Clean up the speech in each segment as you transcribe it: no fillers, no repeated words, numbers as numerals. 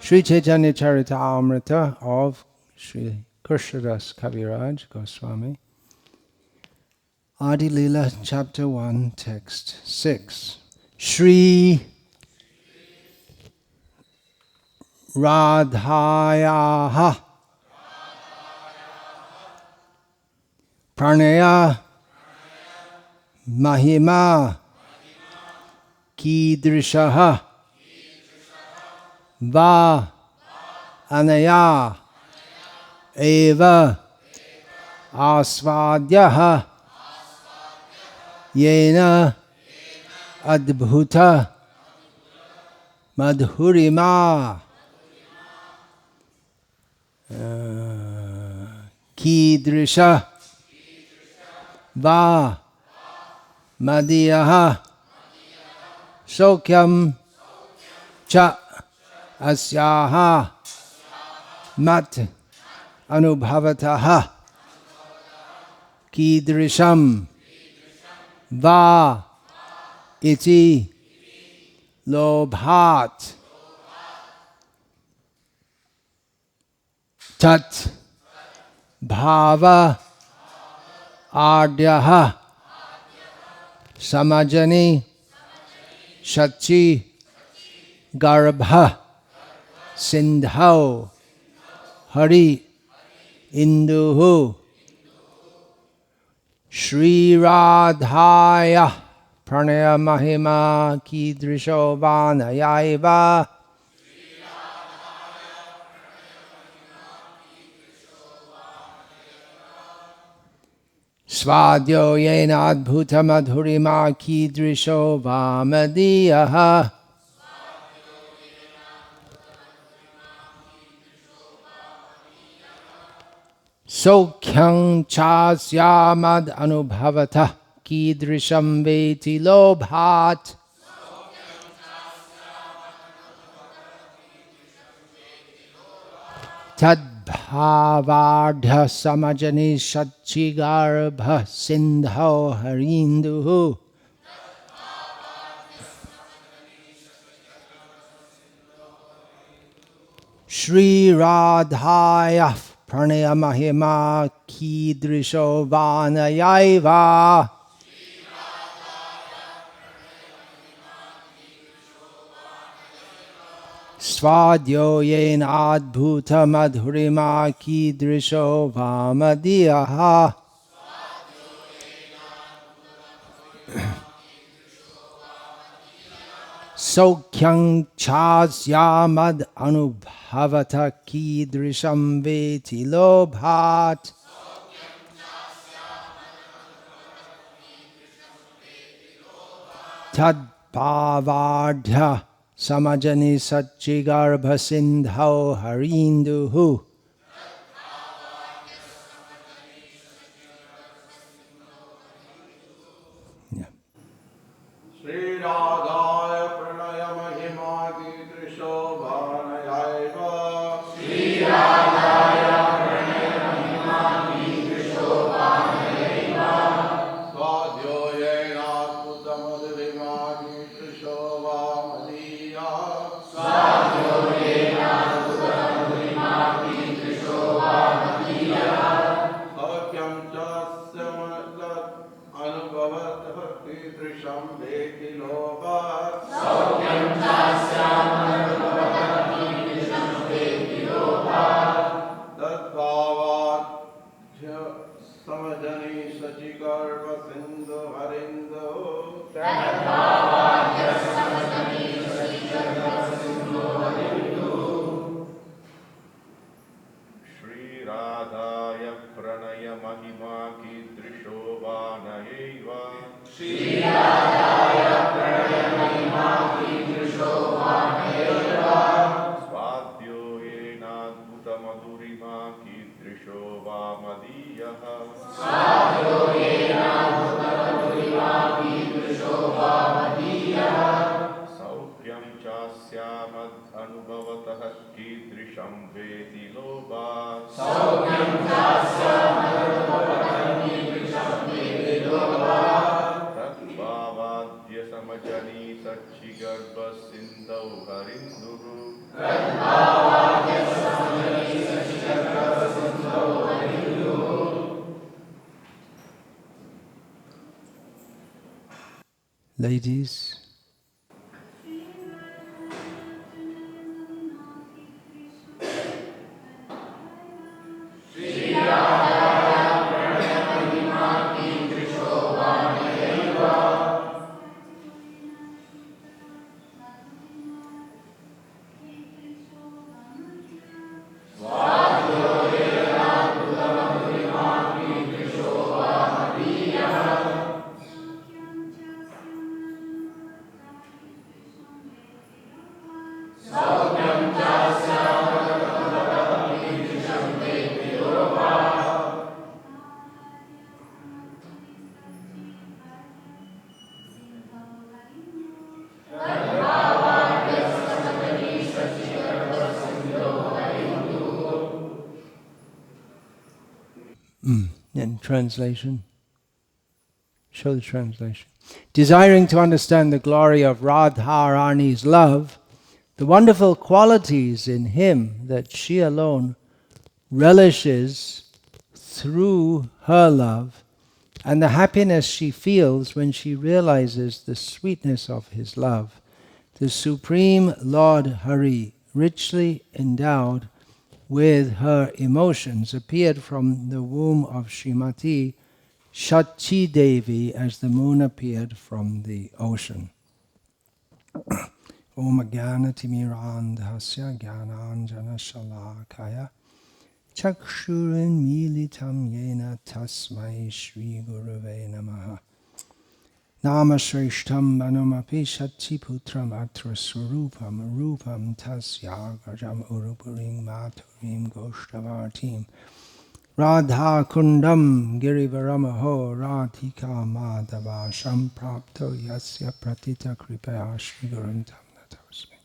Sri Caitanya-caritamrta of Sri Krishnadas Kaviraj Goswami. Adi Lila, Chapter 1, Text 6. Shri Radhayaha Pranaya Mahima Kidrishaha Va Anaya Eva Asvadyaha Yena Adbhuta Madhurima Kidrisha Va Madhyaha Sokyam Cha Asyaha Mat Anubhavataha Kidrisham Va Iti Lobhat Tat Bhava Ardyaha Samajani Shachi Garbha Sindhau Hari Induhu Shri Radhaya Pranaya Mahima Kidrisho Vanayaiva Svadyo Yena Adbhuta Madhurima Kidrisho Vamadiyaha Sokyang Chasyamad Anubhavata Kidrisham Veti Lobhat Tadbhavardha Samajani Shachigarbha Sindhau Harinduhu Shri Radhaya Pranaya Mahima Kidrisho Vanayaiva Svadyo Yena Adbhuta Madhurima Kidrisho Vamadiyaha Sokyang Chasyamad Anubhavata Kidrisham Veti Lobhat Tadbhavardha Samajani Satchigarbha Sindhau Harinduhu Sri Radhaya Pranaya Mahima Kidrisho Vanayaiva Sri Radhaya Pranaya Mahima Kidrisho Vanayaiva Svadyo Yena Adbhuta Madhurima Kidrisho Vamadiya Svadyo Yena Adbhuta Madhurima Kidrisho Vamadiya Sakyam Chasya Matlat Anubhavatah Kidrisham Veti Lobhat Sakyam Chasya Anubhavatah Kidrisham Veti Lobhat Tadbhavadhya Samajani Shachigarbha Sindhu Harindu Tadbhavadhya Samajani Shachigarbha Sindhu Harindu Shri Radhaya Pranaya Mahima Kidrisho Vanayaiva Shri Radhaya Pranaya Mahima Kidrisho Vanayaiva Svadyo Yena Adbhuta Madhurima Kidrisho Vamadiyaha Svadyo Yena Adbhuta Madhurima Kidrisho Vamadiyaha Saukyam Chasyamad Anubhavatah Kidrisham Veti Lobhat Saukyam Chasyamad Anubhavatah Kidrisham Veti Lobhat Tadbhavadhya Samajani Satchigarbha Sindhau Harinduhu ladies. In translation, show the translation. Desiring to understand the glory of Radharani's love, the wonderful qualities in him that she alone relishes through her love, and the happiness she feels when she realizes the sweetness of his love, the Supreme Lord Hari, richly endowed with her emotions, appeared from the womb of Srimati Shachi Devi as the moon appeared from the ocean. Om Jnana Timirandhasya Jnananjana Shalakaya Chakshurin Militam Yena Tasmai Shri Gurave Namaha Nama Shrishtam Manumapi Shachi Putram Atra Surupam Rupam Tasya Gajam Urupurim Maturim Goshtavartim Radha Kundam Girivaramaho Radhika Madhava Samprapto Yasya Pratita Kripaya Shri Guruntam Natosmi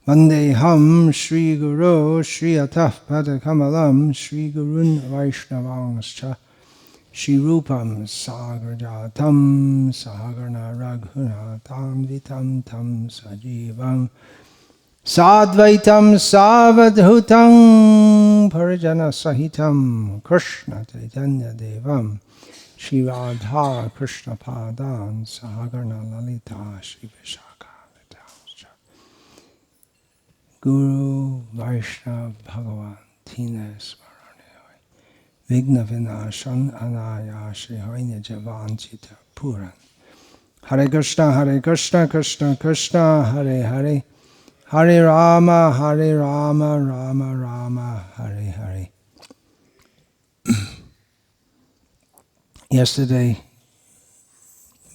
Vandeham Shri Guru Shri Ataf Padakamalam Shri Gurun Vaishnavangscha Shri Rupam Sagarjatam Sagarna Raghuna Tanvitam Tam Sajivam Sadvaitam Savadhutam Parijana Sahitam Krishna Chaitanya Devam Shri Radha Krishna Padan Sagarna Lalita Shri Vishaka Guru Vaishnav Bhagavan Tina Smarane Vigna Vinashan Anaya Shri Hoinya Javanchita Puran Hare Krishna Krishna Krishna Hare Hare Hare Rama, Rama Rama, Hare Hare. Yesterday,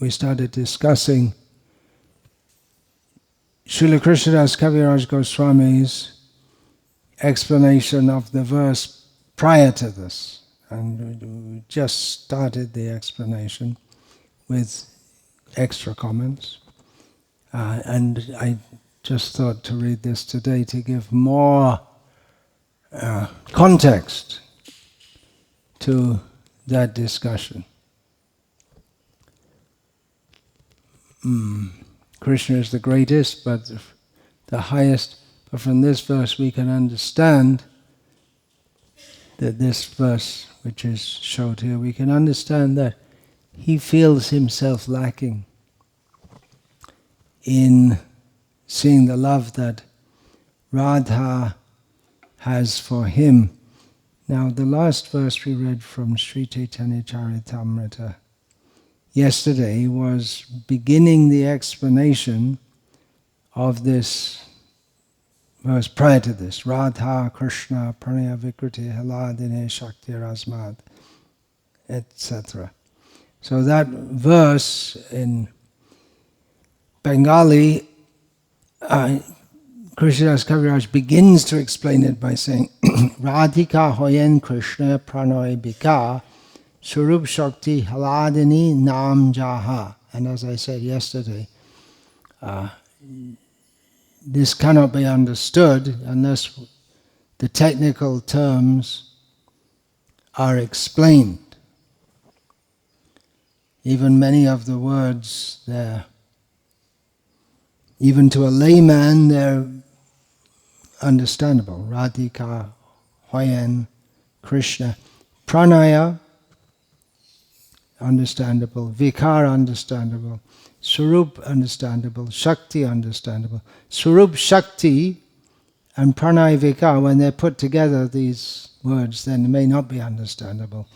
we started discussing Srila Krishnadas Kaviraj Goswami's explanation of the verse prior to this. And we just started the explanation with extra comments. And I just thought to read this today to give more context to that discussion. Krishna is the greatest, but the highest. But from this verse we can understand that this verse, which is showed here, we can understand that he feels himself lacking in seeing the love that Radha has for him. Now, the last verse we read from Sri Caitanya-caritamrta yesterday was beginning the explanation of this verse prior to this. Radha Krishna Pranaya Vikriti Haladine Shakti Rasmad, etc. So that verse in Bengali, Krishnadas Kaviraj begins to explain it by saying, Radhika hoyen Krishna pranoy bika surup shakti haladini nam jaha. And as I said yesterday, this cannot be understood unless the technical terms are explained. Even many of the words there, even to a layman, they're understandable. Radhika, Hoyen, Krishna. Pranaya, understandable, Vikara understandable, Swarup understandable, Shakti understandable. Swarup, Shakti and Pranay Vikara, when they're put together, these words, then may not be understandable.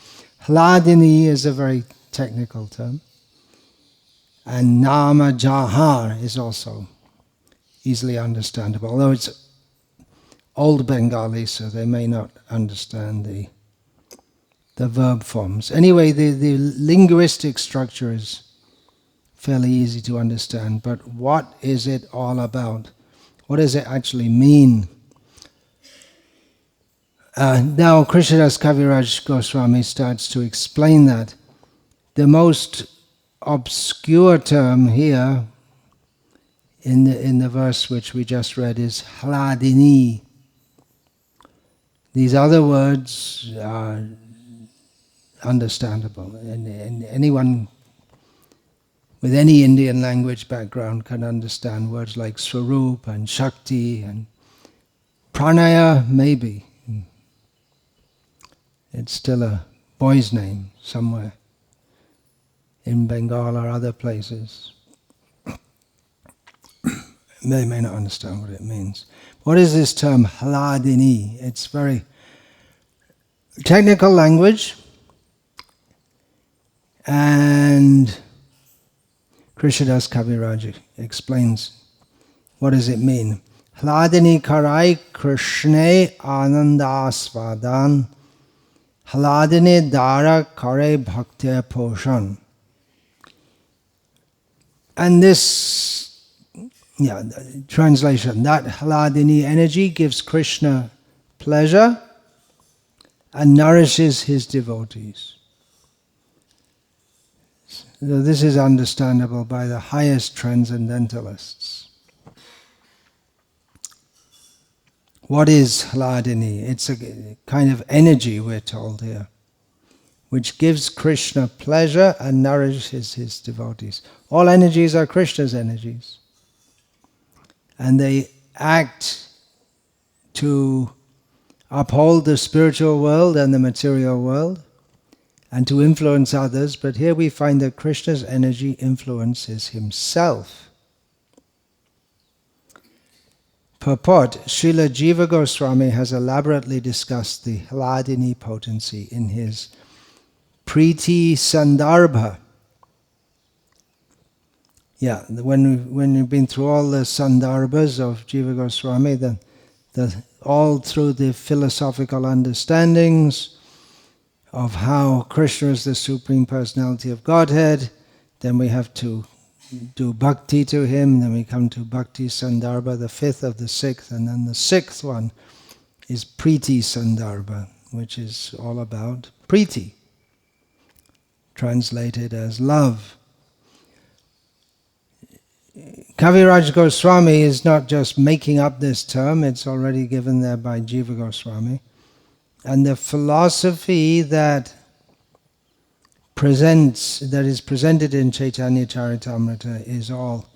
Hladini is a very technical term. And Nama Jahar is also easily understandable, although it's Old Bengali, so they may not understand the verb forms. Anyway, the linguistic structure is fairly easy to understand, but what is it all about? What does it actually mean? Now Krishnadas Kaviraj Goswami starts to explain that. The most obscure term here in the verse which we just read is Hladini. These other words are understandable, and anyone with any Indian language background can understand words like Swarup and Shakti and Pranaya, maybe. It's still a boy's name somewhere in Bengal or other places. They may not understand what it means. What is this term, Hladini? It's very technical language, and Krishnadas Kaviraj explains what does it mean. Hladini karai Krishne anandasvadan, Hladini dara kare bhakti poshan. And this, translation, that Hladini energy gives Krishna pleasure and nourishes his devotees. So this is understandable by the highest transcendentalists. What is Hladini? It's a kind of energy, we're told here, which gives Krishna pleasure and nourishes his devotees. All energies are Krishna's energies. And they act to uphold the spiritual world and the material world, and to influence others, but here we find that Krishna's energy influences himself. Purport, Srila Jiva Goswami has elaborately discussed the Hladini potency in his Priti Sandarbha. When you've been through all the Sandarbhas of Jiva Goswami, all through the philosophical understandings of how Krishna is the Supreme Personality of Godhead, then we have to do bhakti to him, then we come to Bhakti Sandarbha, the fifth of the sixth, and then the sixth one is Priti Sandarbha, which is all about Priti, translated as love. Kaviraj Goswami is not just making up this term, it's already given there by Jiva Goswami. And the philosophy that is presented in Caitanya-caritamrta is all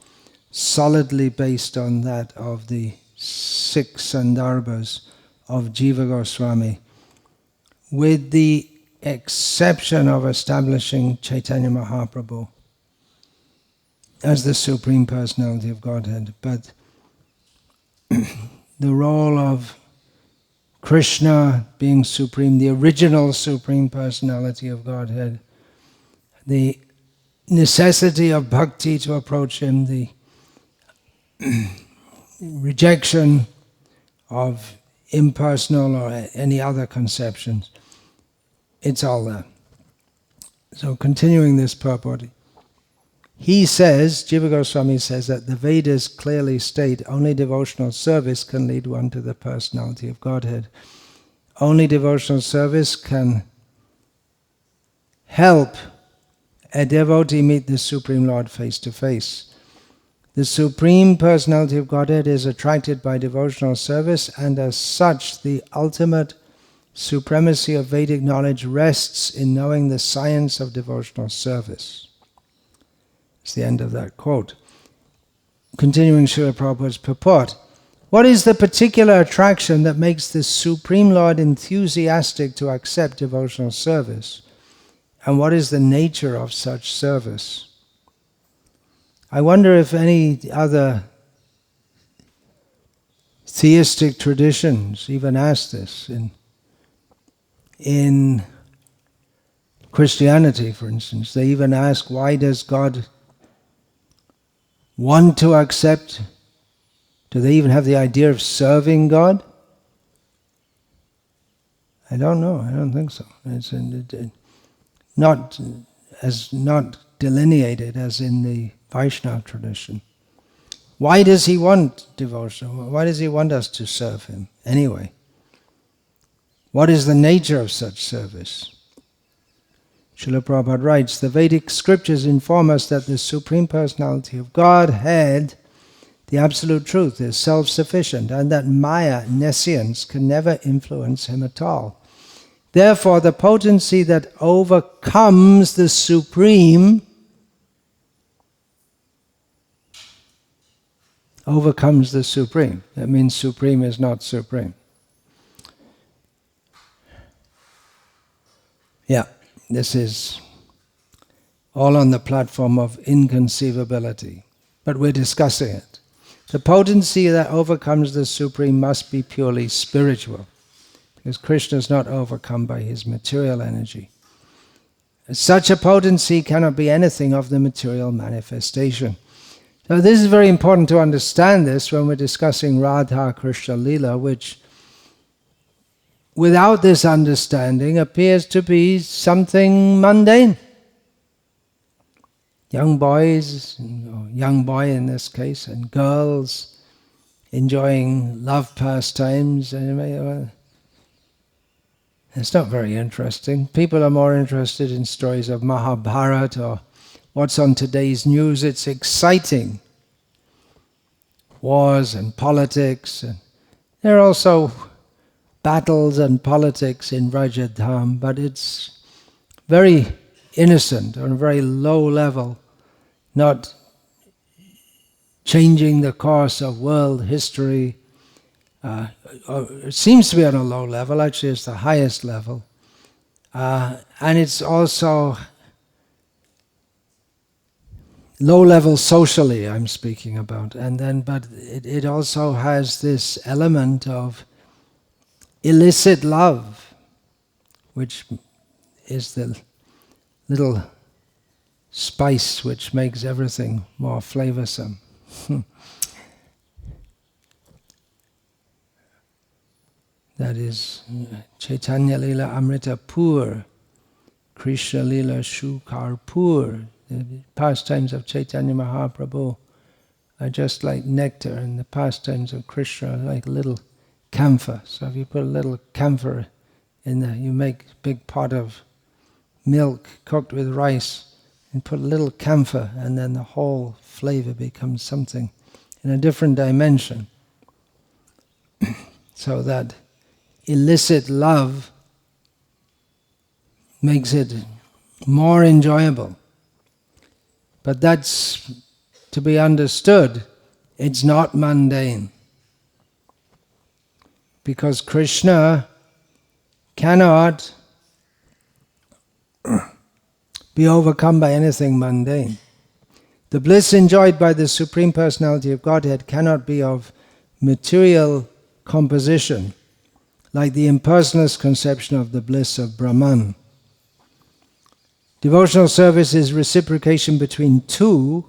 solidly based on that of the 6 Sandarbhas of Jiva Goswami, with the exception of establishing Chaitanya Mahaprabhu as the Supreme Personality of Godhead. But the role of Krishna being supreme, the original Supreme Personality of Godhead, the necessity of bhakti to approach him, the rejection of impersonal or any other conceptions, it's all there. So continuing this purport, he says, Jiva Goswami says, that the Vedas clearly state only devotional service can lead one to the personality of Godhead. Only devotional service can help a devotee meet the Supreme Lord face to face. The Supreme Personality of Godhead is attracted by devotional service, and as such, the ultimate supremacy of Vedic knowledge rests in knowing the science of devotional service. It's the end of that quote. Continuing Srila Prabhupada's purport, what is the particular attraction that makes the Supreme Lord enthusiastic to accept devotional service? And what is the nature of such service? I wonder if any other theistic traditions even ask this. In Christianity, for instance, they even ask, why does God want to accept? Do they even have the idea of serving God? I don't know. I don't think so. It's not delineated as in the Vaishnava tradition. Why does he want devotion? Why does he want us to serve him anyway? What is the nature of such service? Srila Prabhupada writes, the Vedic scriptures inform us that the Supreme Personality of Godhead, the Absolute Truth, is self-sufficient, and that Maya, nescience, can never influence him at all. Therefore, the potency that overcomes the Supreme overcomes the Supreme. That means Supreme is not supreme. Yeah, this is all on the platform of inconceivability, but we're discussing it. The potency that overcomes the Supreme must be purely spiritual, because Krishna is not overcome by his material energy. Such a potency cannot be anything of the material manifestation. So this is very important to understand this when we're discussing Radha Krishna Lila, which without this understanding appears to be something mundane. Young boys, or young boy in this case, and girls enjoying love pastimes. It's not very interesting. People are more interested in stories of Mahabharata or what's on today's news. It's exciting. Wars and politics. And there are also battles and politics in Rajadham, but it's very innocent, on a very low level, not changing the course of world history. It seems to be on a low level, actually it's the highest level. And it's also low level socially, I'm speaking about. But it also has this element of illicit love, which is the little spice which makes everything more flavoursome. That is Chaitanya Lila Amrita Pur, Krishna Lila Shukar Pur. The pastimes of Chaitanya Mahaprabhu are just like nectar, and the pastimes of Krishna are like little camphor. So if you put a little camphor in there, you make a big pot of milk cooked with rice, and put a little camphor, and then the whole flavor becomes something in a different dimension. So that illicit love makes it more enjoyable. But that's to be understood. It's not mundane. Because Krishna cannot be overcome by anything mundane. The bliss enjoyed by the Supreme Personality of Godhead cannot be of material composition, like the impersonalist conception of the bliss of Brahman. Devotional service is reciprocation between two,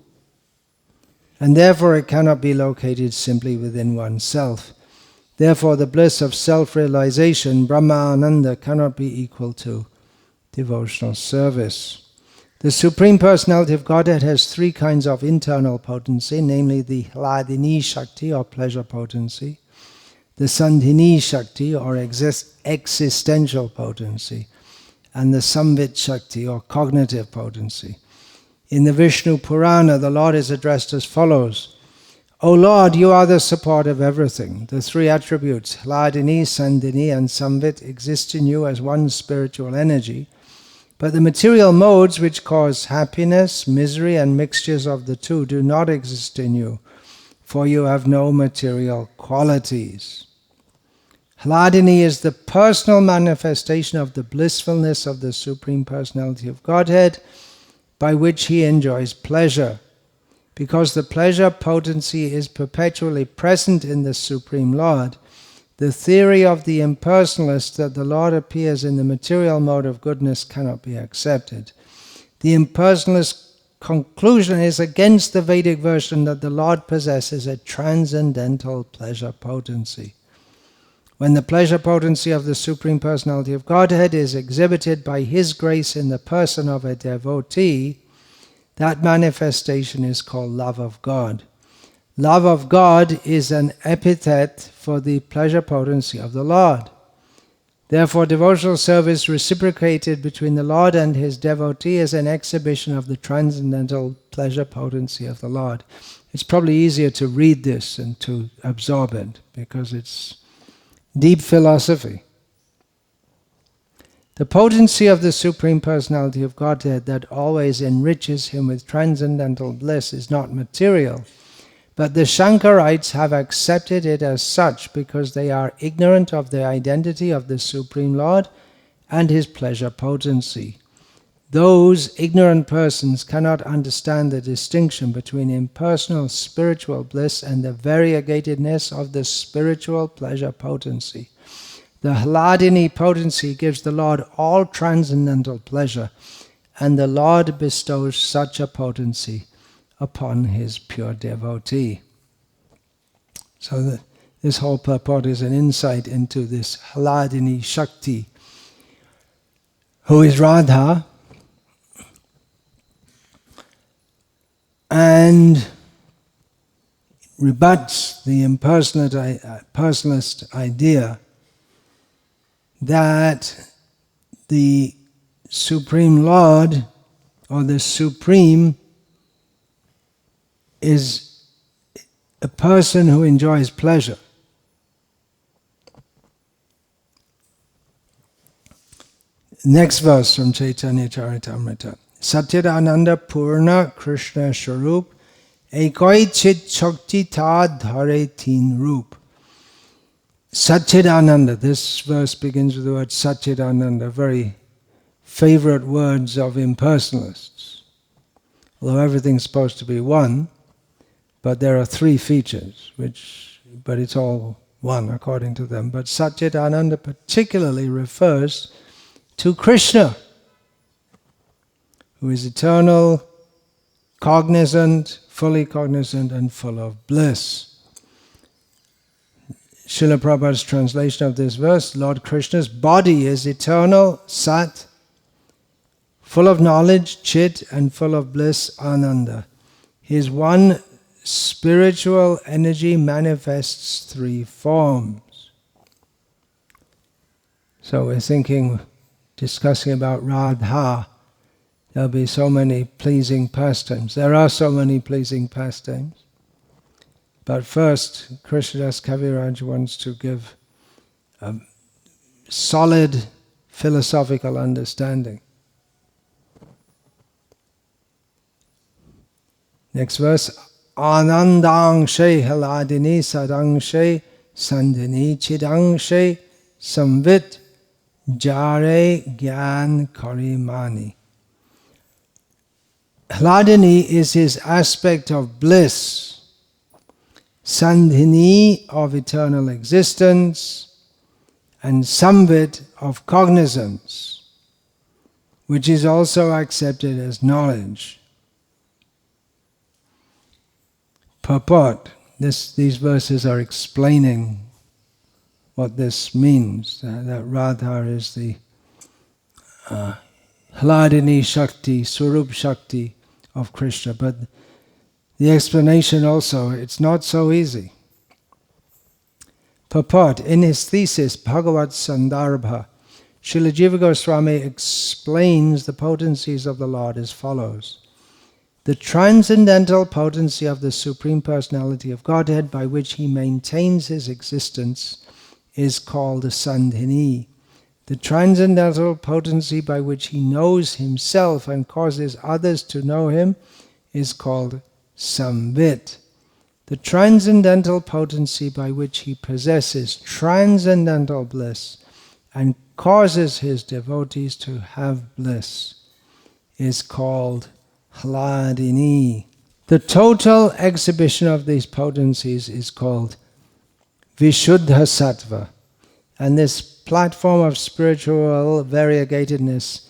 and therefore it cannot be located simply within oneself. Therefore the bliss of self-realization, Brahma-ananda, cannot be equal to devotional service. The Supreme Personality of Godhead has three kinds of internal potency, namely the Hladini Shakti, or pleasure potency, the Sandhini Shakti, or existential potency, and the Samvit Shakti, or cognitive potency. In the Vishnu Purana, the Lord is addressed as follows: O Lord, you are the support of everything. The three attributes, Hladini, Sandhini, and Samvit, exist in you as one spiritual energy, but the material modes which cause happiness, misery, and mixtures of the two do not exist in you, for you have no material qualities. Hladini is the personal manifestation of the blissfulness of the Supreme Personality of Godhead, by which he enjoys pleasure. Because the pleasure potency is perpetually present in the Supreme Lord, the theory of the impersonalist that the Lord appears in the material mode of goodness cannot be accepted. The impersonalist conclusion is against the Vedic version that the Lord possesses a transcendental pleasure potency. When the pleasure potency of the Supreme Personality of Godhead is exhibited by His grace in the person of a devotee, that manifestation is called love of God. Love of God is an epithet for the pleasure potency of the Lord. Therefore, devotional service reciprocated between the Lord and His devotee is an exhibition of the transcendental pleasure potency of the Lord. It's probably easier to read this and to absorb it, because it's deep philosophy. The potency of the Supreme Personality of Godhead that always enriches him with transcendental bliss is not material, but the Shankarites have accepted it as such because they are ignorant of the identity of the Supreme Lord and His pleasure potency. Those ignorant persons cannot understand the distinction between impersonal spiritual bliss and the variegatedness of the spiritual pleasure potency. The Hladini potency gives the Lord all transcendental pleasure, and the Lord bestows such a potency upon His pure devotee. So this whole purport is an insight into this Hladini Shakti, who is Radha, and rebuts the impersonalist idea that the Supreme Lord or the Supreme is a person who enjoys pleasure. Next verse from Caitanya-caritamrta. Satchidananda Purna Krishna Sharup Ekoi Chit Shakti Ta Dhare Teen Rup. Satchidananda, this verse begins with the word Satchidananda, very favorite words of impersonalists. Although everything's supposed to be one, but there are three features, but it's all one according to them. But Satchidananda particularly refers to Krishna, who is eternal, cognizant, fully cognizant, and full of bliss. Srila Prabhupada's translation of this verse, Lord Krishna's body is eternal, Sat, full of knowledge, Chit, and full of bliss, Ananda. His one spiritual energy manifests three forms. So we're discussing about Radha. There'll be so many pleasing pastimes. There are so many pleasing pastimes. But first, Krishnadas Kaviraj wants to give a solid philosophical understanding. Next verse, Anandangshe Hladini Sadangshe Sandhini Chidangshe Samvit Jare Gyan Karimani. Hladini is his aspect of bliss, Sandhini of eternal existence, and Samvit of cognizance, which is also accepted as knowledge. Purport. These verses are explaining what this means, that Radha is the Hladini Shakti, Swarup Shakti of Krishna. But the explanation also, it's not so easy. Purport. In his thesis, Bhagavat Sandarbha, Srila Jiva Goswami explains the potencies of the Lord as follows. The transcendental potency of the Supreme Personality of Godhead by which He maintains His existence is called the Sandhini. The transcendental potency by which He knows Himself and causes others to know Him is called Samvit. The the transcendental potency by which he possesses transcendental bliss and causes his devotees to have bliss, is called hladini. The total exhibition of these potencies is called Vishuddha Sattva, and this platform of spiritual variegatedness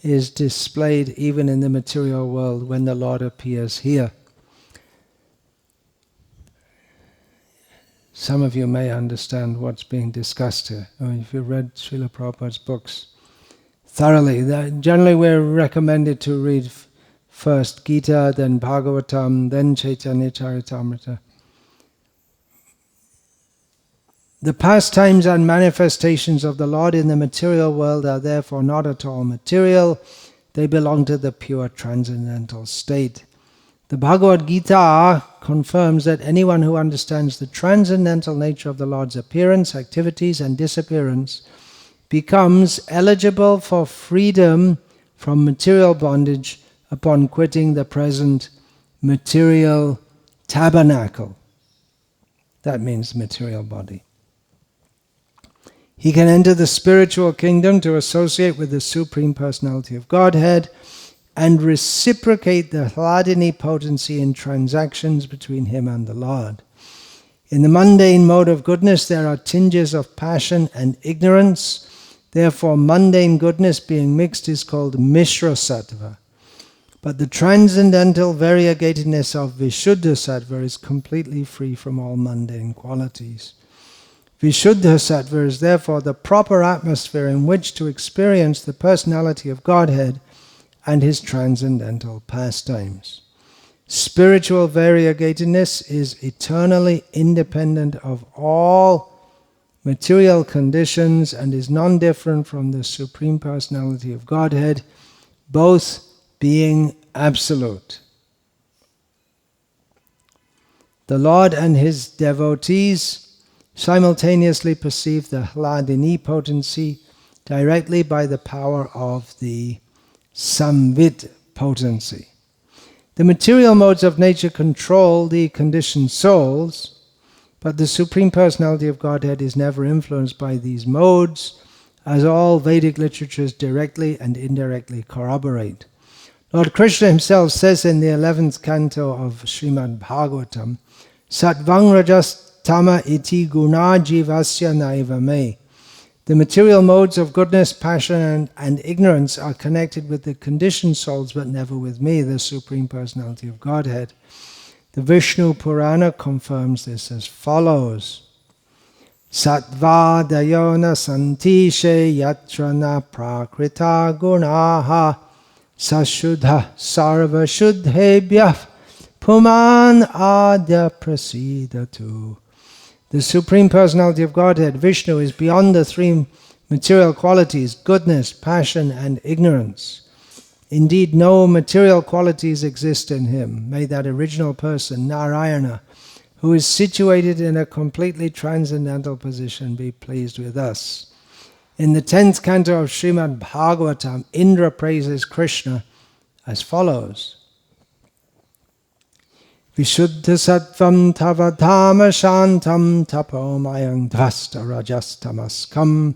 is displayed even in the material world when the Lord appears here. Some of you may understand what's being discussed here. If you read Srila Prabhupada's books thoroughly, generally we're recommended to read first Gita, then Bhagavatam, then Caitanya-caritamrta. The pastimes and manifestations of the Lord in the material world are therefore not at all material. They belong to the pure transcendental state. The Bhagavad Gita confirms that anyone who understands the transcendental nature of the Lord's appearance, activities and disappearance becomes eligible for freedom from material bondage upon quitting the present material tabernacle. That means material body. He can enter the spiritual kingdom to associate with the Supreme Personality of Godhead and reciprocate the hladini potency in transactions between him and the Lord. In the mundane mode of goodness there are tinges of passion and ignorance. Therefore mundane goodness being mixed is called Mishra Sattva. But the transcendental variegatedness of Vishuddha Sattva is completely free from all mundane qualities. Vishuddha Sattva is therefore the proper atmosphere in which to experience the personality of Godhead and his transcendental pastimes. Spiritual variegatedness is eternally independent of all material conditions and is non-different from the Supreme Personality of Godhead, both being absolute. The Lord and his devotees simultaneously perceive the hladini potency directly by the power of the samvit potency. The material modes of nature control the conditioned souls, but the Supreme Personality of Godhead is never influenced by these modes, as all Vedic literatures directly and indirectly corroborate. Lord Krishna himself says in the 11th canto of Srimad Bhagavatam, Sattvang rajas tama iti guna jivasya naiva me. The material modes of goodness, passion and ignorance are connected with the conditioned souls but never with me, the Supreme Personality of Godhead. The Vishnu Purana confirms this as follows. Sattva dayona santishe yatra na prakrita gunaha sashuddha sarva shuddhebhyah puman adya prasidatu. The Supreme Personality of Godhead, Vishnu, is beyond the three material qualities, goodness, passion and ignorance. Indeed, no material qualities exist in him. May that original person, Narayana, who is situated in a completely transcendental position, be pleased with us. In the 10th canto of Srimad Bhagavatam, Indra praises Krishna as follows. Vishuddha sattvam tavadhama shantam tapo mayang dvasta rajastamaskam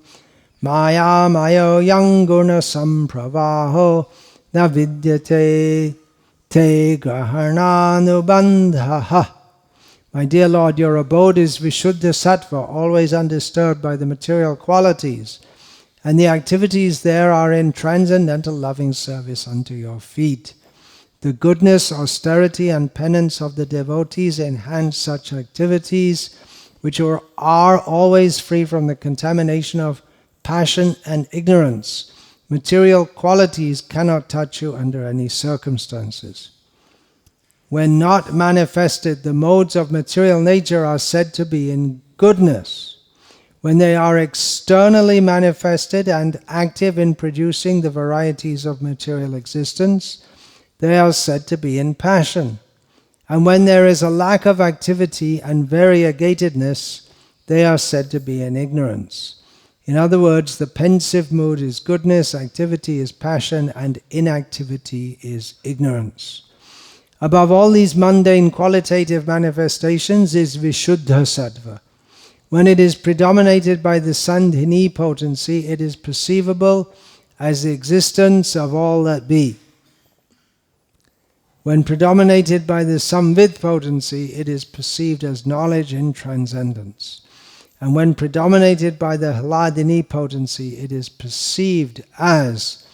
maya mayo yanguna sampravaho na vidyate te grahananubandhaha. My dear Lord, your abode is Vishuddha Sattva, always undisturbed by the material qualities, and the activities there are in transcendental loving service unto your feet. The goodness, austerity and penance of the devotees enhance such activities, which are always free from the contamination of passion and ignorance. Material qualities cannot touch you under any circumstances. When not manifested, the modes of material nature are said to be in goodness. When they are externally manifested and active in producing the varieties of material existence, they are said to be in passion. And when there is a lack of activity and variegatedness, they are said to be in ignorance. In other words, the pensive mood is goodness, activity is passion, and inactivity is ignorance. Above all these mundane qualitative manifestations is Vishuddha Sattva. When it is predominated by the hini potency, it is perceivable as the existence of all that be. When predominated by the samvid potency, it is perceived as knowledge in transcendence. And when predominated by the hladini potency, it is perceived as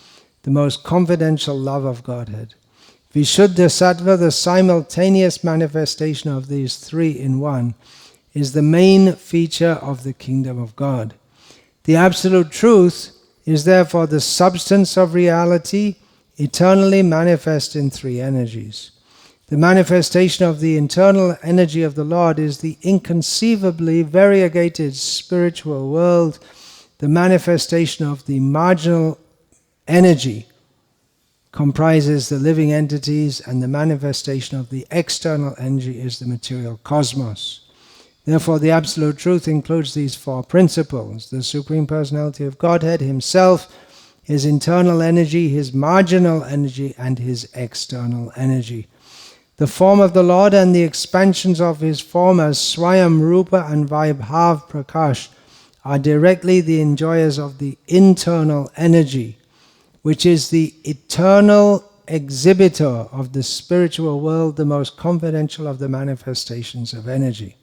the most confidential love of Godhead. Vishuddha Sattva, the simultaneous manifestation of these three in one, is the main feature of the kingdom of God. The absolute truth is therefore the substance of reality, eternally manifest in three energies. The manifestation of the internal energy of the Lord is the inconceivably variegated spiritual world. The manifestation of the marginal energy comprises the living entities, and the manifestation of the external energy is the material cosmos. Therefore, the Absolute Truth includes these four principles: the Supreme Personality of Godhead Himself, His internal energy, His marginal energy, and His external energy. The form of the Lord and the expansions of His form as Swayam Rupa and Vaibhav Prakash are directly the enjoyers of the internal energy, which is the eternal exhibitor of the spiritual world, the most confidential of the manifestations of energy.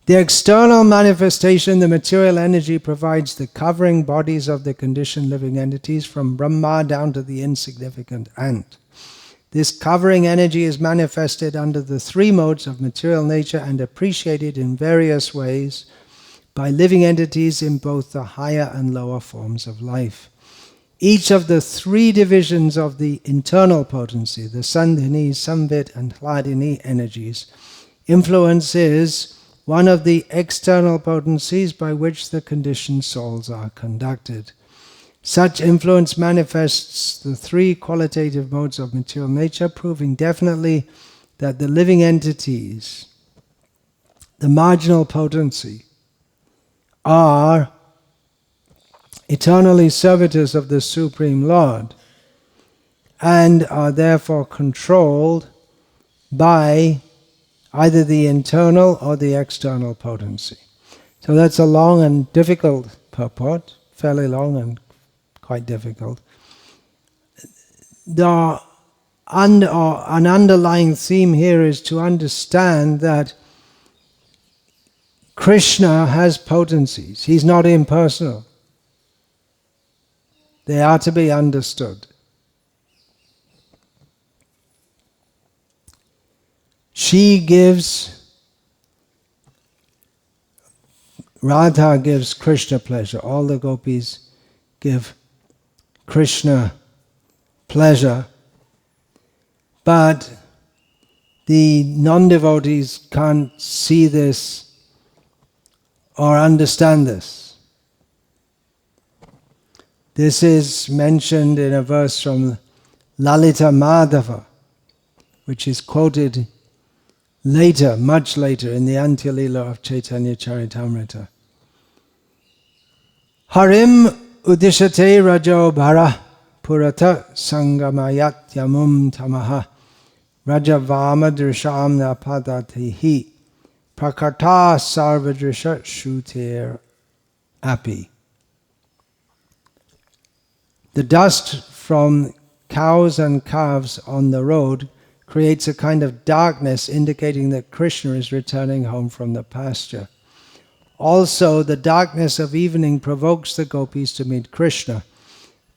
The external manifestation, the material energy, provides the covering bodies of the conditioned living entities from Brahma down to the insignificant ant. This covering energy is manifested under the three modes of material nature and appreciated in various ways by living entities in both the higher and lower forms of life. Each of the three divisions of the internal potency, the Sandhini, Samvit, and Hladini energies, influences one of the external potencies by which the conditioned souls are conducted. Such influence manifests the three qualitative modes of material nature, proving definitely that the living entities, the marginal potency, are eternally servitors of the Supreme Lord and are therefore controlled by either the internal or the external potency. So that's a long and difficult purport, fairly long and quite difficult. An underlying theme here is to understand that Krishna has potencies. He's not impersonal. They are to be understood. Radha gives Krishna pleasure. All the gopis give Krishna pleasure. But the non-devotees can't see this or understand this. This is mentioned in a verse from Lalita Madhava, which is quoted later, much later, in the Antya-lila of Caitanya-caritamrta. Harim udishate rajo bhara purata sangamayat yamum tamaha rajavama drisham napadatihi prakarta sarvadrisha shuter api. The dust from cows and calves on the road creates a kind of darkness indicating that Krishna is returning home from the pasture. Also, the darkness of evening provokes the gopis to meet Krishna.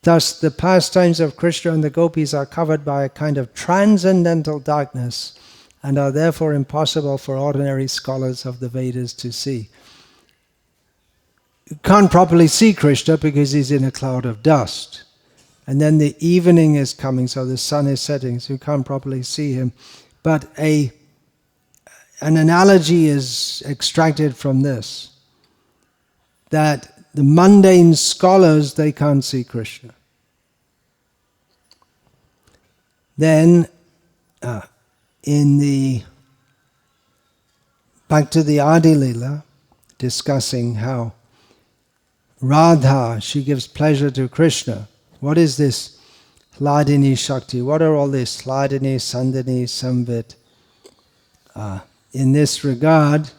Thus, the pastimes of Krishna and the gopis are covered by a kind of transcendental darkness and are therefore impossible for ordinary scholars of the Vedas to see. You can't properly see Krishna because he's in a cloud of dust. And then the evening is coming, so the sun is setting, so you can't properly see him. But an analogy is extracted from this, that the mundane scholars, they can't see Krishna. Then, back to the Adi Lila, discussing how Radha, she gives pleasure to Krishna. What is this Hladini Shakti. What are all these? Hladini, Sandhini, Samvit. In this regard,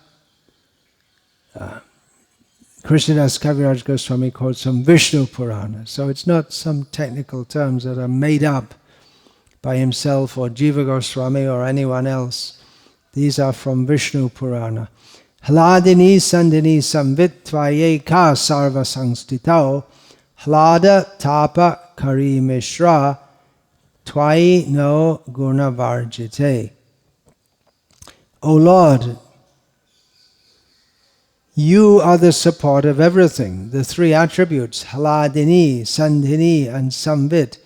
Krishnadas Kaviraj Goswami quotes from Vishnu Purana. So it's not some technical terms that are made up by himself or Jiva Goswami or anyone else. These are from Vishnu Purana. Hladini Sandhini Samvit Tvayeka Sarva Sangstitao Hlada Tapa Kari Mishra Tvai no Gunavarjite. O Lord, you are the support of everything. The three attributes, Hladini, Sandhini and Samvit,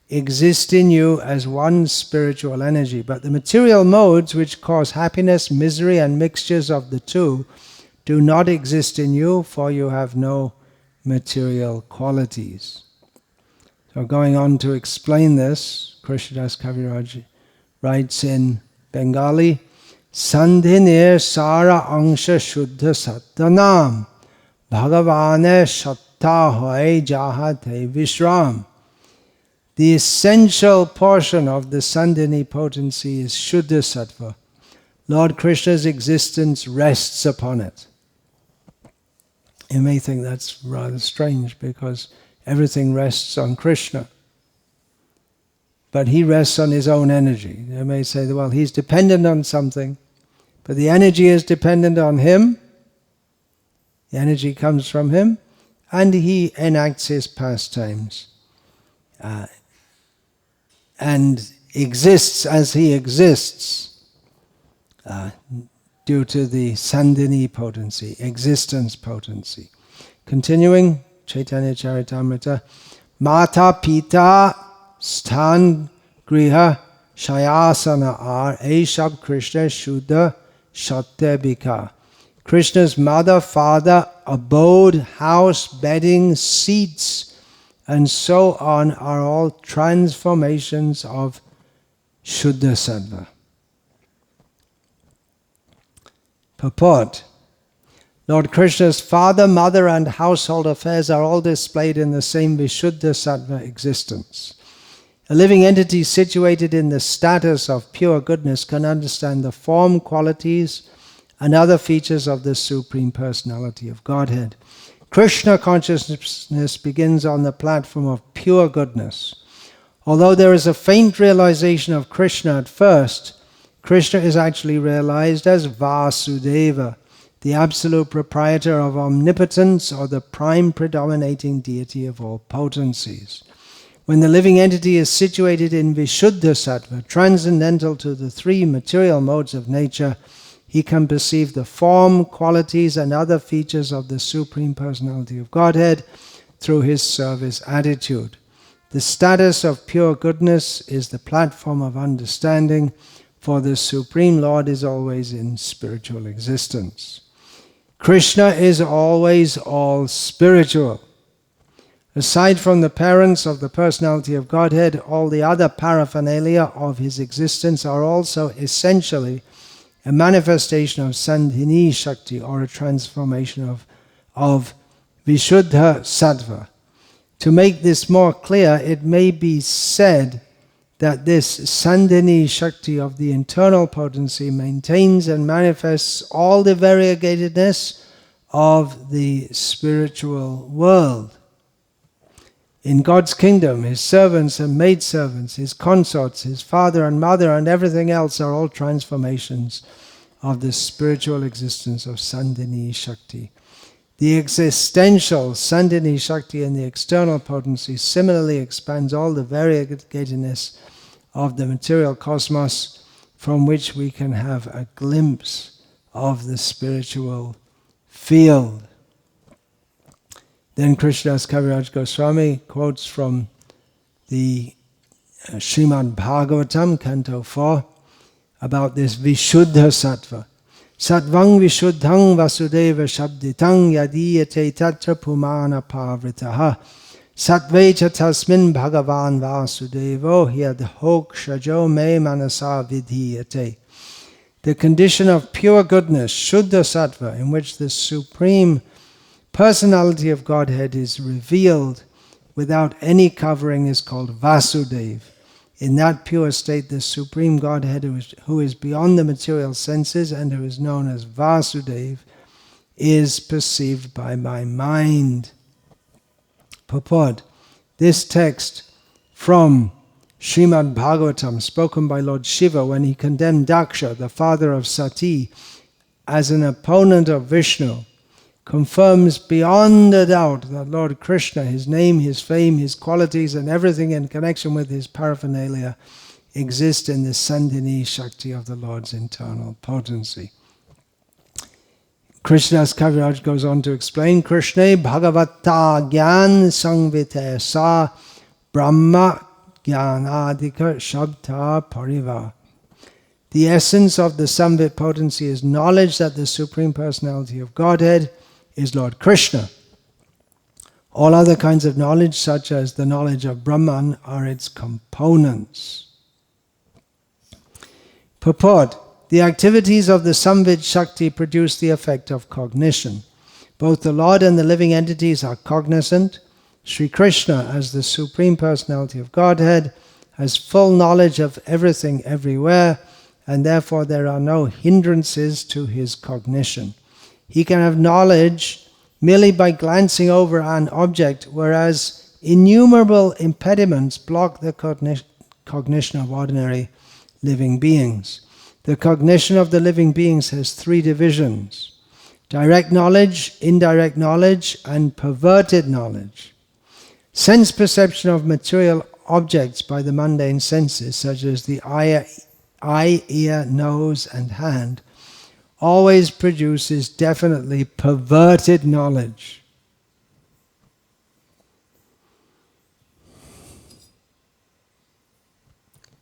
exist in you as one spiritual energy. But the material modes which cause happiness, misery and mixtures of the two do not exist in you, for you have no material qualities. So going on to explain this, Krishnadas Kaviraj writes in Bengali, Sandhinir Sara Angsha Shuddha Sattanam Bhagavane Shatta Hoy Jahate Vishram. The essential portion of the Sandhini potency is Shuddha Sattva. Lord Krishna's existence rests upon it. You may think that's rather strange because everything rests on Krishna. But he rests on his own energy. You may say, well, he's dependent on something, but the energy is dependent on him. The energy comes from him, and he enacts his pastimes. And exists as he exists due to the Sandhini potency, existence potency. Continuing, Caitanya-caritamrta, Mata Pita Sthan Griha Shayasana Ar Aishab Krishna Shuddha Shattebika. Krishna's mother, father, abode, house, bedding, seats, and so on are all transformations of Shuddha Sattva. Purport. Lord Krishna's father, mother and household affairs are all displayed in the same Vishuddha Sattva existence. A living entity situated in the status of pure goodness can understand the form, qualities and other features of the Supreme Personality of Godhead. Krishna consciousness begins on the platform of pure goodness. Although there is a faint realization of Krishna at first, Krishna is actually realized as Vasudeva, the absolute proprietor of omnipotence or the prime predominating deity of all potencies. When the living entity is situated in Vishuddha Sattva, transcendental to the three material modes of nature, he can perceive the form, qualities and other features of the Supreme Personality of Godhead through his service attitude. The status of pure goodness is the platform of understanding, for the Supreme Lord is always in spiritual existence. Krishna is always all spiritual. Aside from the parents of the Personality of Godhead, all the other paraphernalia of his existence are also essentially a manifestation of Sandhini Shakti, or a transformation of Vishuddha Sattva. To make this more clear, it may be said that this Sandhini Shakti of the internal potency maintains and manifests all the variegatedness of the spiritual world. In God's kingdom, his servants and maidservants, his consorts, his father and mother and everything else are all transformations of the spiritual existence of Sandhini Shakti. The existential Sandhini Shakti in the external potency similarly expands all the variegatedness of the material cosmos, from which we can have a glimpse of the spiritual field. Then Krishnadas Kaviraj Goswami quotes from the Srimad Bhagavatam, Canto 4, about this Vishuddha Sattva. Sattvang Vishuddhang Vasudeva Shabditang Yadiyate Tatra Pumana Pavritaha Sattvecha Tasmin Bhagavan Vasudevo Hyadhokshajo Me Manasa Vidhiyate. The condition of pure goodness, Shuddha Sattva, in which the Supreme Personality of Godhead is revealed, without any covering is called Vasudeva. In that pure state, the Supreme Godhead, who is beyond the material senses and who is known as Vasudeva, is perceived by my mind. Purport. This text from Srimad Bhagavatam, spoken by Lord Shiva when he condemned Daksha, the father of Sati, as an opponent of Vishnu, confirms beyond a doubt that Lord Krishna, his name, his fame, his qualities, and everything in connection with his paraphernalia exist in the Sandhini Shakti of the Lord's internal potency. Krishnadas Kaviraj goes on to explain, Krishna Bhagavata Gyan Sangvite Sa Brahma Gyanadika Shabda Pariva. The essence of the Samvit potency is knowledge that the Supreme Personality of Godhead is Lord Krishna. All other kinds of knowledge, such as the knowledge of Brahman, are its components. Purport. The activities of the Samvit Shakti produce the effect of cognition. Both the Lord and the living entities are cognizant. Sri Krishna, as the Supreme Personality of Godhead, has full knowledge of everything everywhere, and therefore there are no hindrances to his cognition. He can have knowledge merely by glancing over an object, whereas innumerable impediments block the cognition of ordinary living beings. The cognition of the living beings has three divisions: direct knowledge, indirect knowledge, and perverted knowledge. Sense perception of material objects by the mundane senses, such as the eye, ear, nose, and hand, always produces definitely perverted knowledge.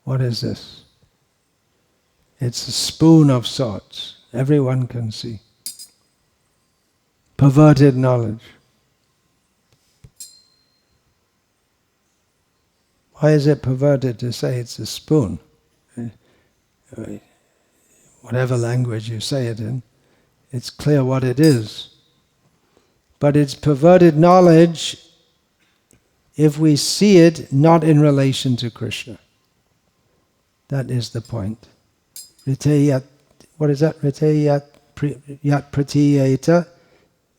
What is this? It's a spoon of sorts. Everyone can see. Perverted knowledge. Why is it perverted to say it's a spoon? Whatever language you say it in, it's clear what it is. But it's perverted knowledge if we see it not in relation to Krishna. That is the point. Riteyat, what is that? Riteyat yat pratiyeta,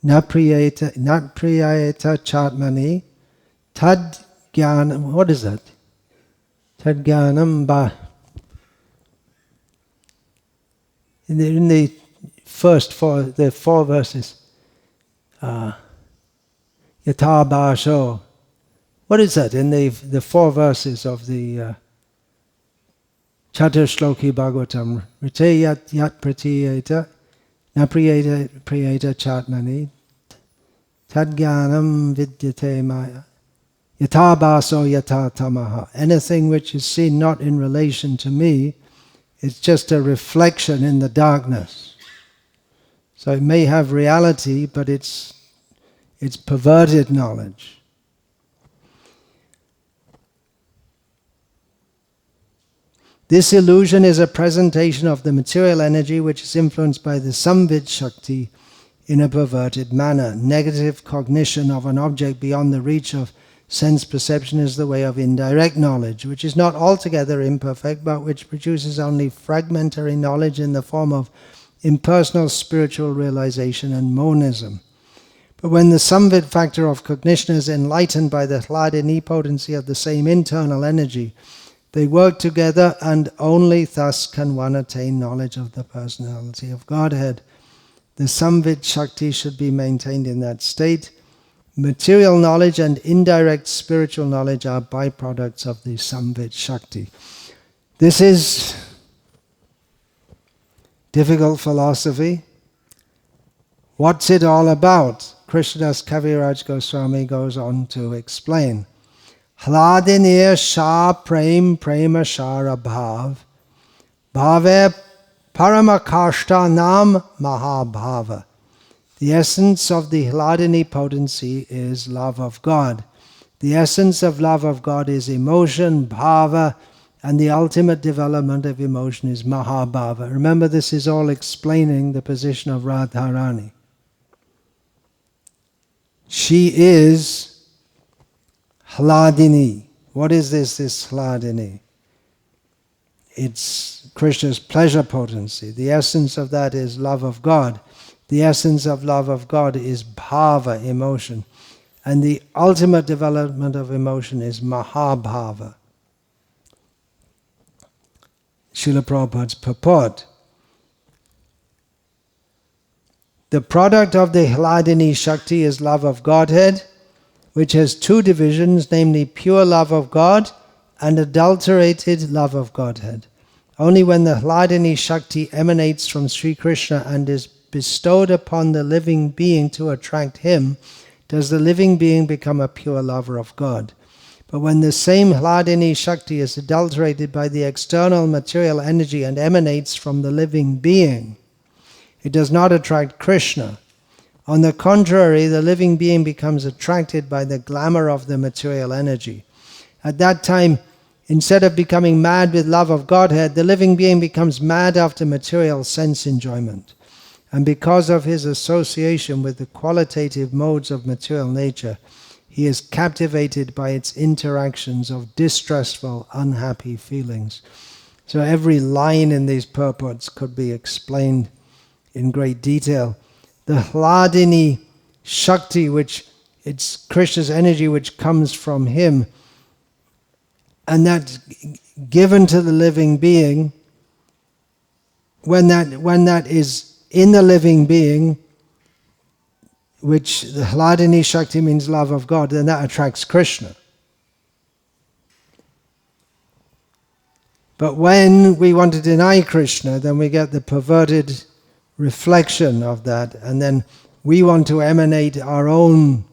napriyeta chatmani, tad jnanam, what is that? Tad jnanam ba. In the first four verses, yata bhasho. What is that? In the 4 verses of the Chaturshloki Bhagavatam, Rite yat pratiyeta, napriyeta chatmani, tadgyanam vidyate maya, yata bhaso yata tamaha. Anything which is seen not in relation to me, it's just a reflection in the darkness. So it may have reality, but it's perverted knowledge. This illusion is a presentation of the material energy which is influenced by the Samvit Shakti in a perverted manner. Negative cognition of an object beyond the reach of sense perception is the way of indirect knowledge, which is not altogether imperfect, but which produces only fragmentary knowledge in the form of impersonal spiritual realization and monism. But when the Samvit factor of cognition is enlightened by the Hladini potency of the same internal energy, they work together, and only thus can one attain knowledge of the personality of Godhead. The Samvit Shakti should be maintained in that state. Material knowledge and indirect spiritual knowledge are byproducts of the Samvit Shakti. This is difficult philosophy. What's it all about? Krishnadas Kaviraj Goswami goes on to explain. Hladinir Shah Prem Prema Shara Bhav Bhave Paramakashta Nam Mahabhava. The essence of the Hladini potency is love of God. The essence of love of God is emotion, bhava, and the ultimate development of emotion is mahabhava. Remember, this is all explaining the position of Radharani. She is Hladini. What is this Hladini? It's Krishna's pleasure potency. The essence of that is love of God. The essence of love of God is bhava, emotion. And the ultimate development of emotion is mahabhava. Srila Prabhupada's purport. The product of the Hladini Shakti is love of Godhead, which has two divisions, namely pure love of God and adulterated love of Godhead. Only when the Hladini Shakti emanates from Sri Krishna and is bestowed upon the living being to attract him, does the living being become a pure lover of God. But when the same Hladini Shakti is adulterated by the external material energy and emanates from the living being, it does not attract Krishna. On the contrary, the living being becomes attracted by the glamour of the material energy. At that time, instead of becoming mad with love of Godhead, the living being becomes mad after material sense enjoyment. And because of his association with the qualitative modes of material nature, he is captivated by its interactions of distressful, unhappy feelings. So every line in these purports could be explained in great detail. The Hladini Shakti, which it's Krishna's energy which comes from him, and that's given to the living being, when that is in the living being, which the Hladini Shakti means love of God, then that attracts Krishna. But when we want to deny Krishna, then we get the perverted reflection of that, and then we want to emanate our own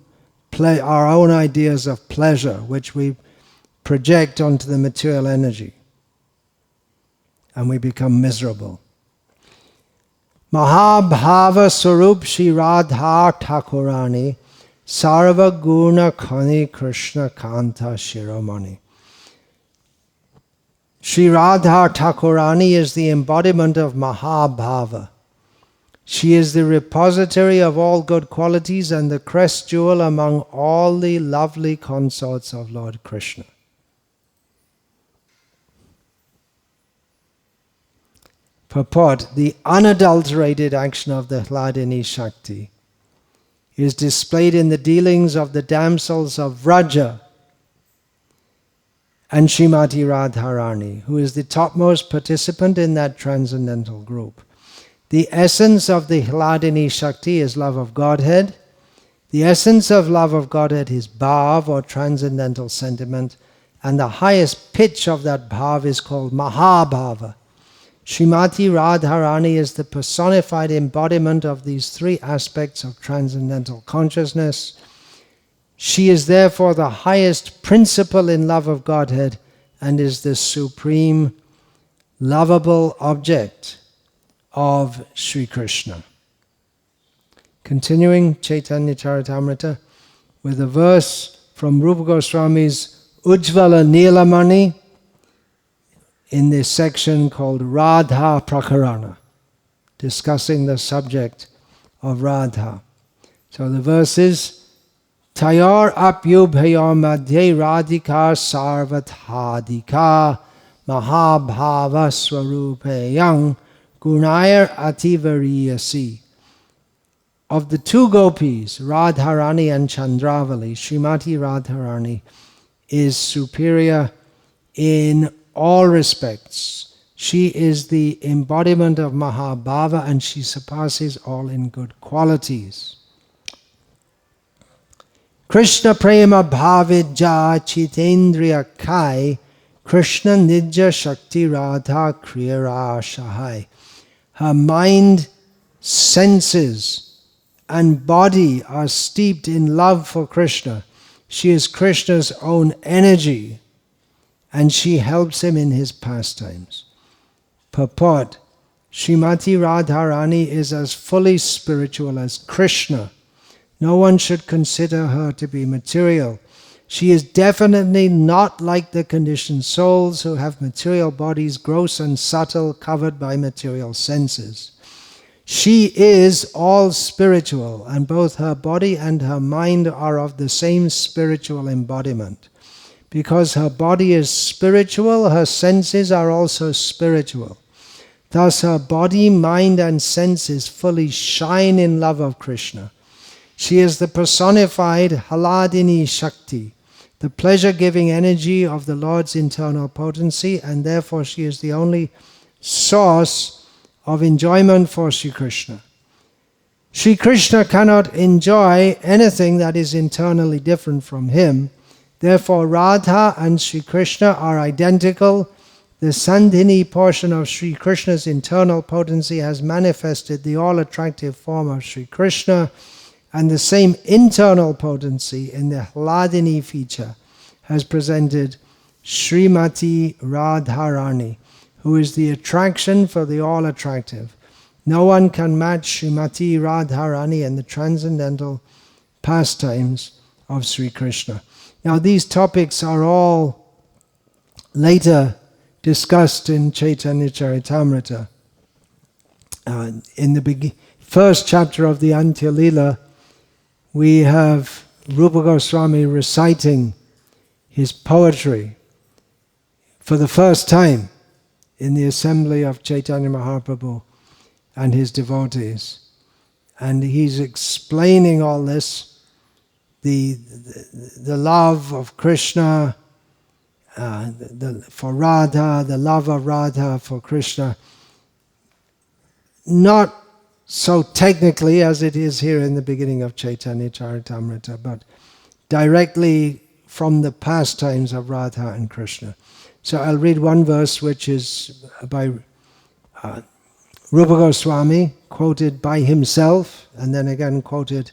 ideas of pleasure, which we project onto the material energy, and we become miserable. Mahabhava Swarup Shri Radha Thakurani Sarva Guna Khani Krishna Kanta Shiromani. Shri Radha Thakurani is the embodiment of Mahabhava. She is the repository of all good qualities and the crest jewel among all the lovely consorts of Lord Krishna. Purport: the unadulterated action of the Hladini Shakti is displayed in the dealings of the damsels of Vraja and Srimati Radharani, who is the topmost participant in that transcendental group. The essence of the Hladini Shakti is love of Godhead. The essence of love of Godhead is bhav, or transcendental sentiment, and the highest pitch of that bhav is called mahabhava. Srimati Radharani is the personified embodiment of these three aspects of transcendental consciousness. She is therefore the highest principle in love of Godhead and is the supreme lovable object of Sri Krishna. Continuing Caitanya-caritamrta with a verse from Rupa Goswami's Ujjvala Nilamani in this section called Radha Prakarana, discussing the subject of Radha. So the verse is Tayar apyubhayam madhye radhika sarvathadika mahabhava swarupeyang gunayar ativariyasi. Of the two gopis, Radharani and Chandravali, Srimati Radharani is superior in all respects. She is the embodiment of mahabhava and she surpasses all in good qualities. Krishna prema bhavija chitendriya kai Krishna nidya shakti radha kriyara shahai. Her mind, senses and body are steeped in love for Krishna. She is Krishna's own energy and she helps him in his pastimes. Purport: Srimati Radharani is as fully spiritual as Krishna. No one should consider her to be material. She is definitely not like the conditioned souls who have material bodies, gross and subtle, covered by material senses. She is all spiritual, and both her body and her mind are of the same spiritual embodiment. Because her body is spiritual, her senses are also spiritual. Thus her body, mind and senses fully shine in love of Krishna. She is the personified Haladini Shakti, the pleasure-giving energy of the Lord's internal potency, and therefore she is the only source of enjoyment for Sri Krishna. Sri Krishna cannot enjoy anything that is internally different from him. Therefore Radha and Sri Krishna are identical. The Sandhini portion of Sri Krishna's internal potency has manifested the all-attractive form of Sri Krishna, and the same internal potency in the Hladini feature has presented Srimati Radharani, who is the attraction for the all-attractive. No one can match Srimati Radharani in the transcendental pastimes of Sri Krishna. Now these topics are all later discussed in Caitanya-caritamrta. In the first chapter of the Antya-lila, we have Rupa Goswami reciting his poetry for the first time in the assembly of Chaitanya Mahaprabhu and his devotees. And he's explaining all this, the love of Krishna for Radha, the love of Radha for Krishna, not so technically as it is here in the beginning of Caitanya-caritamrta, but directly from the pastimes of Radha and Krishna. So I'll read one verse which is by Rupa Goswami, quoted by himself, and then again quoted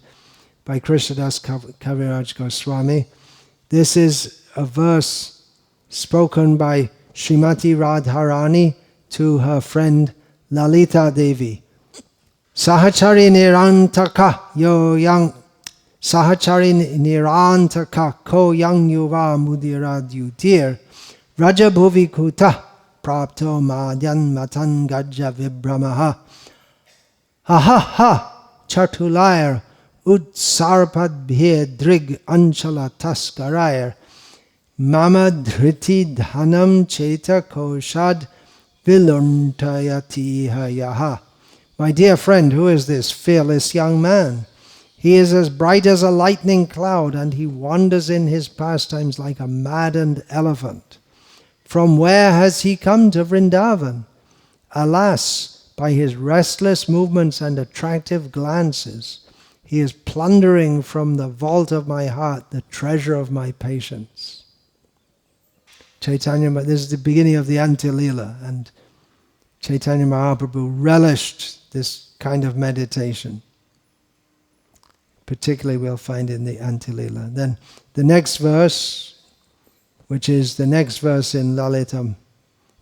by Krishnadas Kaviraj Goswami. This is a verse spoken by Srimati Radharani to her friend Lalita Devi. Sahachari nirantaka yo yang Sahachari nirantaka ko yang yuva mudirad yutir Raja bhuvi kuta prapto madyan matan gajja vibramaha ha ha ha chartulayar utsarpad bhe drig anchala taskarayar mama dhriti dhanam cheta koshad viluntayati hayaha. My dear friend, who is this fearless young man? He is as bright as a lightning cloud, and he wanders in his pastimes like a maddened elephant. From where has he come to Vrindavan? Alas, by his restless movements and attractive glances, he is plundering from the vault of my heart the treasure of my patience. Chaitanya, this is the beginning of the Antya-lila, and Chaitanya Mahaprabhu relished this kind of meditation. Particularly we'll find in the Antya-lila. Then the next verse, which is the next verse in Lalita,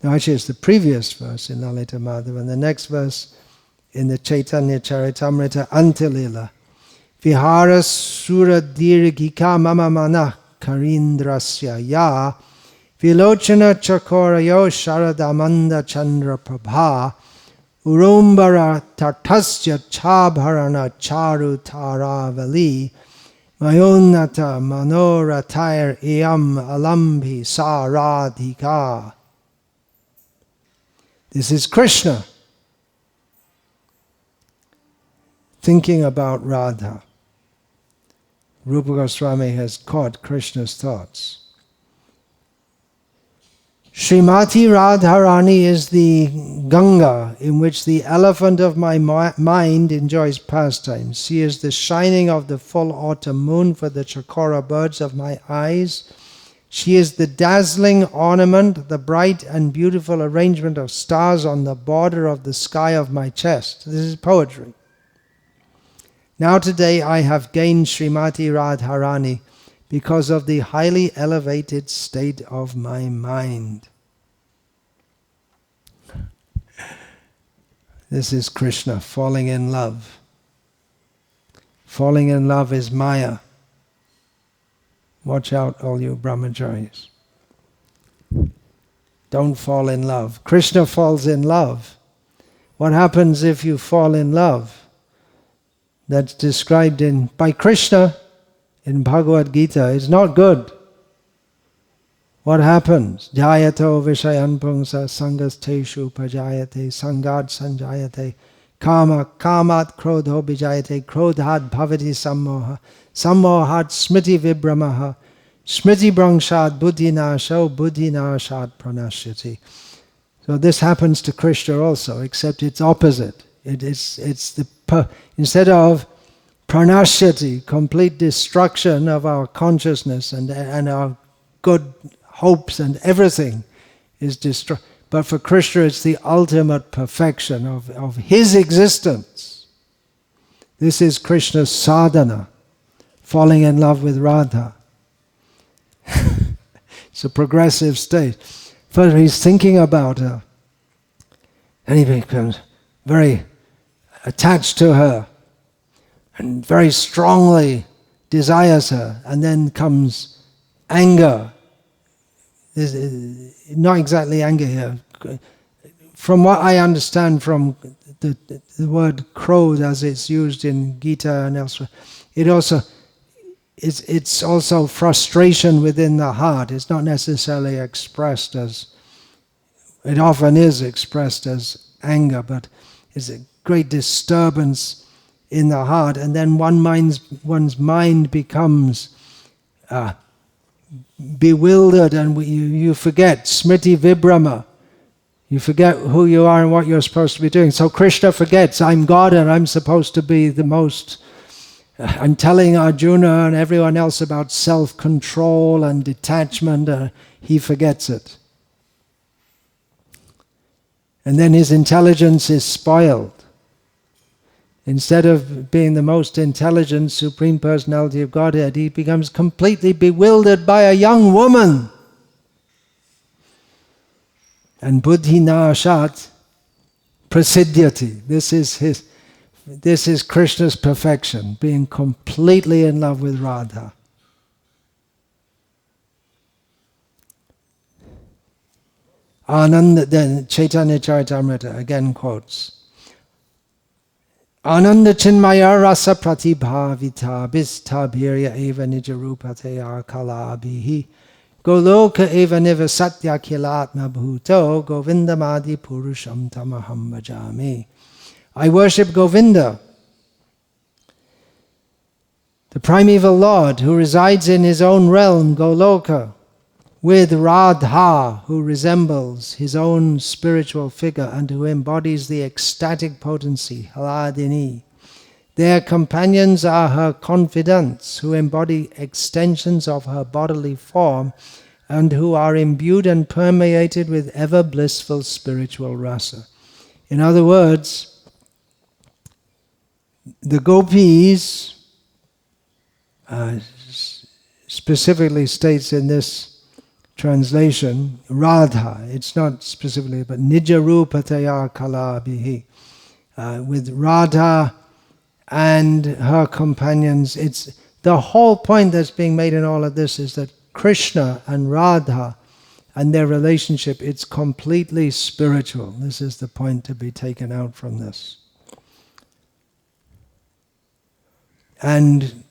no, actually it's the previous verse in Lalita Madhava, and the next verse in the Caitanya-caritamrta Antya-lila. Vihara sura dirghika mama mana karindrasya ya vilochana chakorayo sharadamanda chandra prabha urumbara tartasya chabharana charu taravali mayonata manoratayar iyam alambhi saradhika. This is Krishna thinking about Radha. Rupa Goswami has caught Krishna's thoughts. Srimati Radharani is the Ganga in which the elephant of my mind enjoys pastimes. She is the shining of the full autumn moon for the chakora birds of my eyes. She is the dazzling ornament, the bright and beautiful arrangement of stars on the border of the sky of my chest. This is poetry. Now today I have gained Srimati Radharani because of the highly elevated state of my mind. This is Krishna falling in love. Falling in love is Maya. Watch out, all you brahmacharis. Don't fall in love. Krishna falls in love, What happens if you fall in love? That's described by Krishna in Bhagavad Gita. It's not good. What happens? Jayato vishayan pungsa sangasteshu pajayate sangad sanjayate kamat krodho bijayate krodhat bhavati sammoha sammohat smriti vibramaha smriti brangshad buddhinasho buddhinashad pranashyati. So this happens to Krishna also, except it's opposite. Instead of pranashyati, complete destruction of our consciousness and our good hopes and everything is destroyed. But for Krishna it's the ultimate perfection of his existence. This is Krishna's sadhana, falling in love with Radha. It's a progressive state. First he's thinking about her, and he becomes very attached to her, and very strongly desires her, and then comes anger. Not exactly anger here. From what I understand from the word krodh as it's used in Gita and elsewhere, it's also frustration within the heart. It's not necessarily expressed as, it often is expressed as anger, but it's a great disturbance in the heart, and then one's mind becomes bewildered, and you forget smriti vibrama. You forget who you are and what you're supposed to be doing. So Krishna forgets, I'm God and I'm supposed to be the most... I'm telling Arjuna and everyone else about self-control and detachment. He forgets it. And then his intelligence is spoiled. Instead of being the most intelligent Supreme Personality of Godhead, he becomes completely bewildered by a young woman. And buddhi nashat prasidhyati. This is Krishna's perfection, being completely in love with Radha. Ananda, then Caitanya-caritamrta again quotes, Ananda chinmaya rasa pratibhavita bhista bhirya eva nijarupataya kalabhihi goloka eva niva satya kilatma bhuto govindamadi purusham tamaham bhajami. I worship Govinda, the primeval Lord who resides in his own realm, Goloka, with Radha, who resembles his own spiritual figure and who embodies the ecstatic potency, Radharani. Their companions are her confidants, who embody extensions of her bodily form and who are imbued and permeated with ever blissful spiritual rasa. In other words, the gopis, specifically states in this translation, Radha, it's not specifically, but nijarupataya kalabhihi. With Radha and her companions, it's the whole point that's being made in all of this is that Krishna and Radha and their relationship, it's completely spiritual. This is the point to be taken out from this. And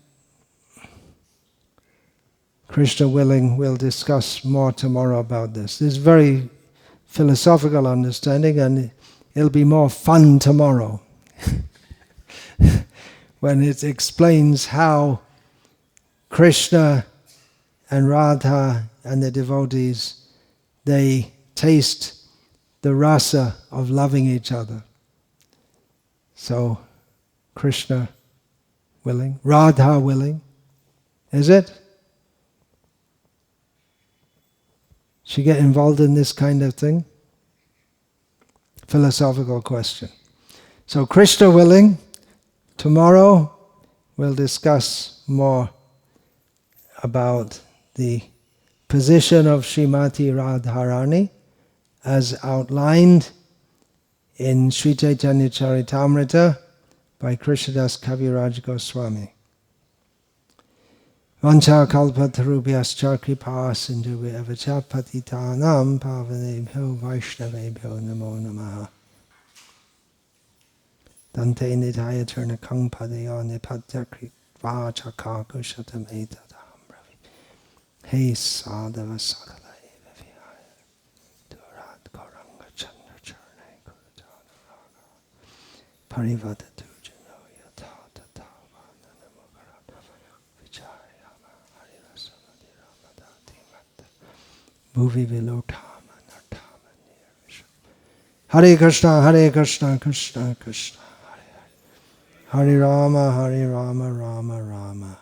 Krishna willing, we'll discuss more tomorrow about this. This is very philosophical understanding, and it'll be more fun tomorrow when it explains how Krishna and Radha and the devotees, they taste the rasa of loving each other. So, Krishna willing, Radha willing, is it? Should get involved in this kind of thing? Philosophical question. So Krishna willing, tomorrow we'll discuss more about the position of Srimati Radharani as outlined in Sri Caitanya-caritamrta by Krishnadas Kaviraj Goswami. Vancha kalpatarubhyascha kripa sindhubhya avacha patitanam pavanebhyo vaishnavebhyo namo namaha. Dante nidhaya turna kang padaya nipadya kritva chaka kushatam etadam bravi. Hey sadhava sakala eva vihaya durat koranga chandra charnay kurutana raga parivata tujano yata tata vandana mukarana vichayama harirasana ramadati matta bhuvi vilotama nartama nirvisha. Hare Krishna, Krishna Krishna, Hare Hare Rama, Rama Rama.